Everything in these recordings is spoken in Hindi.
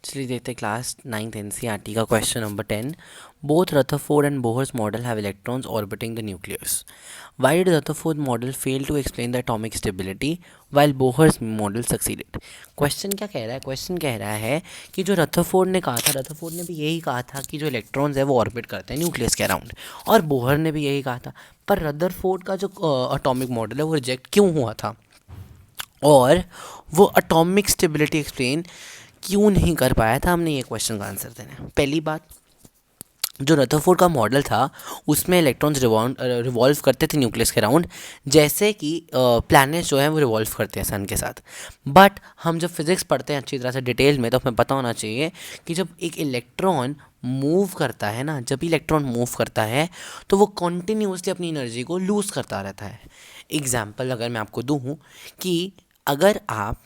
चलिए देखते हैं क्लास 9th एनसीईआरटी का question number 10। Both Rutherford and Bohr's model have electrons orbiting the nucleus. Why did Rutherford model fail to explain the atomic stability while Bohr's model succeeded. Question क्या कह रहा है? क्वेश्चन कह रहा है कि जो रदरफोर्ड ने कहा था, रदरफोर्ड ने भी यही कहा था कि जो इलेक्ट्रॉन्स है वो ऑर्बिट करते हैं न्यूक्लियस के अराउंड, और बोहर ने भी यही कहा था। पर रदरफोर्ड का जो एटॉमिक मॉडल है वो रिजेक्ट क्यों हुआ था, और वो एटॉमिक स्टेबिलिटी एक्सप्लेन क्यों नहीं कर पाया था? हमने ये क्वेश्चन का आंसर देना है। पहली बात, जो रदरफोर्ड का मॉडल था उसमें इलेक्ट्रॉन्स रिवॉल्व करते थे न्यूक्लियस के अराउंड, जैसे कि प्लैनेट्स जो है वो रिवॉल्व करते हैं सन के साथ। बट हम जब फिजिक्स पढ़ते हैं अच्छी तरह से डिटेल में, तो हमें पता होना चाहिए कि जब एक इलेक्ट्रॉन मूव करता है ना, जब इलेक्ट्रॉन मूव करता है तो वो कॉन्टीन्यूसली अपनी एनर्जी को लूज़ करता रहता है। एग्जाम्पल अगर मैं आपको दूँ कि अगर आप,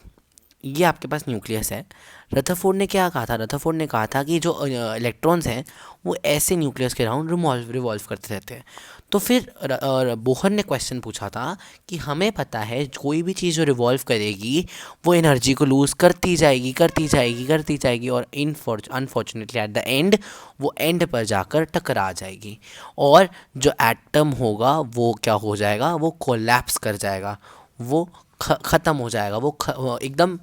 ये आपके पास न्यूक्लियस है, रदरफोर्ड ने क्या कहा था? रदरफोर्ड ने कहा था कि जो इलेक्ट्रॉन्स हैं वो ऐसे न्यूक्लियस के अराउंड रिवॉल्व करते रहते हैं। तो फिर बोहर ने क्वेश्चन पूछा था कि हमें पता है कोई भी चीज़ जो रिवॉल्व करेगी वो एनर्जी को लूज़ करती जाएगी, करती जाएगी, करती जाएगी, और अनफॉर्चुनेटली एट द एंड वो एंड पर जाकर टकरा जाएगी, और जो एटम होगा वो क्या हो जाएगा? वो कोलैप्स कर जाएगा, वो ख़त्म हो जाएगा, वो एकदम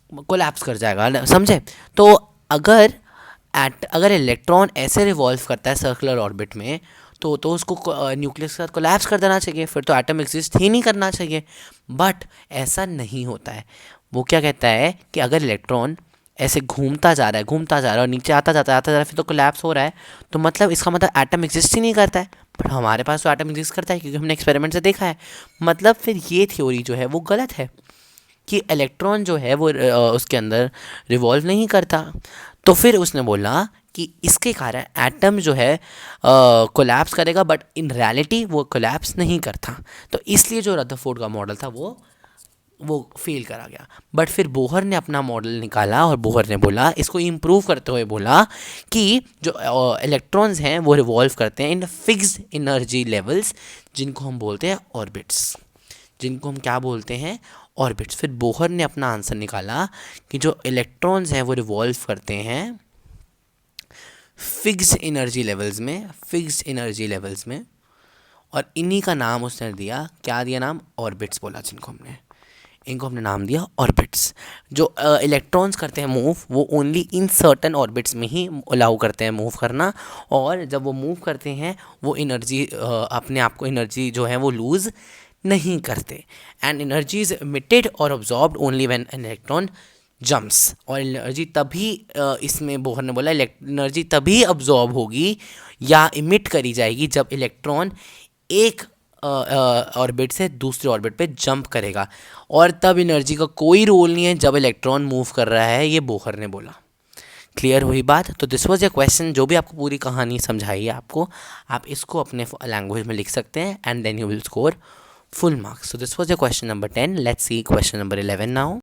कोलैप्स कर जाएगा। समझे? तो अगर अगर इलेक्ट्रॉन ऐसे रिवॉल्व करता है सर्कुलर ऑर्बिट में, तो उसको न्यूक्लियस के साथ कोलैप्स कर देना चाहिए, फिर तो एटम एग्जिस्ट ही नहीं करना चाहिए। बट ऐसा नहीं होता है। वो क्या कहता है कि अगर इलेक्ट्रॉन ऐसे घूमता जा रहा है, घूमता जा रहा है, और नीचे आता जाता आता जा रहा है, फिर तो कोलैप्स हो रहा है, तो मतलब इसका मतलब एटम एग्जिस्ट ही नहीं करता है। बट हमारे पास तो एटम एग्जिस्ट करता है, क्योंकि हमने एक्सपेरिमेंट से देखा है। मतलब फिर ये थ्योरी जो है वो गलत है कि इलेक्ट्रॉन जो है वो उसके अंदर रिवॉल्व नहीं करता। तो फिर उसने बोला कि इसके कारण एटम जो है कोलैप्स करेगा, बट इन रियलिटी वो कोलैप्स नहीं करता। तो इसलिए जो रदरफोर्ड का मॉडल था वो फेल करा गया। बट फिर बोहर ने अपना मॉडल निकाला, और बोहर ने बोला, इसको इम्प्रूव करते हुए बोला कि जो इलेक्ट्रॉन्स हैं वो रिवॉल्व करते हैं इन फिक्स्ड एनर्जी लेवल्स, जिनको हम बोलते हैं ऑर्बिट्स, जिनको हम क्या बोलते हैं? ऑर्बिट्स। फिर बोहर ने अपना आंसर निकाला कि जो इलेक्ट्रॉन्स हैं वो रिवॉल्व करते हैं फिक्स्ड एनर्जी लेवल्स में, फिक्स्ड एनर्जी लेवल्स में, और इन्हीं का नाम उसने दिया, क्या दिया नाम? ऑर्बिट्स बोला, इनको हमने नाम दिया ऑर्बिट्स। जो इलेक्ट्रॉन्स करते हैं मूव, वो ओनली इन सर्टन ऑर्बिट्स में ही अलाउ करते हैं मूव करना, और जब वो मूव करते हैं वो एनर्जी, अपने आप को एनर्जी जो है वो लूज़ नहीं करते। एंड एनर्जी इज इमिटेड और absorbed only when an electron jumps. और एनर्जी तभी, इसमें बोहर ने बोला, एनर्जी तभी ऑब्जॉर्ब होगी या इमिट करी जाएगी जब इलेक्ट्रॉन एक ऑर्बिट से दूसरे ऑर्बिट पे जंप करेगा, और तब एनर्जी का कोई रोल नहीं है जब इलेक्ट्रॉन मूव कर रहा है। ये बोहर ने बोला। क्लियर हुई बात? तो दिस वाज ए क्वेश्चन, जो भी आपको पूरी कहानी समझाई है आपको, आप इसको अपने लैंग्वेज में लिख सकते हैं, and then you will score full marks. So this was your question number 10. Let's see question number 11 now.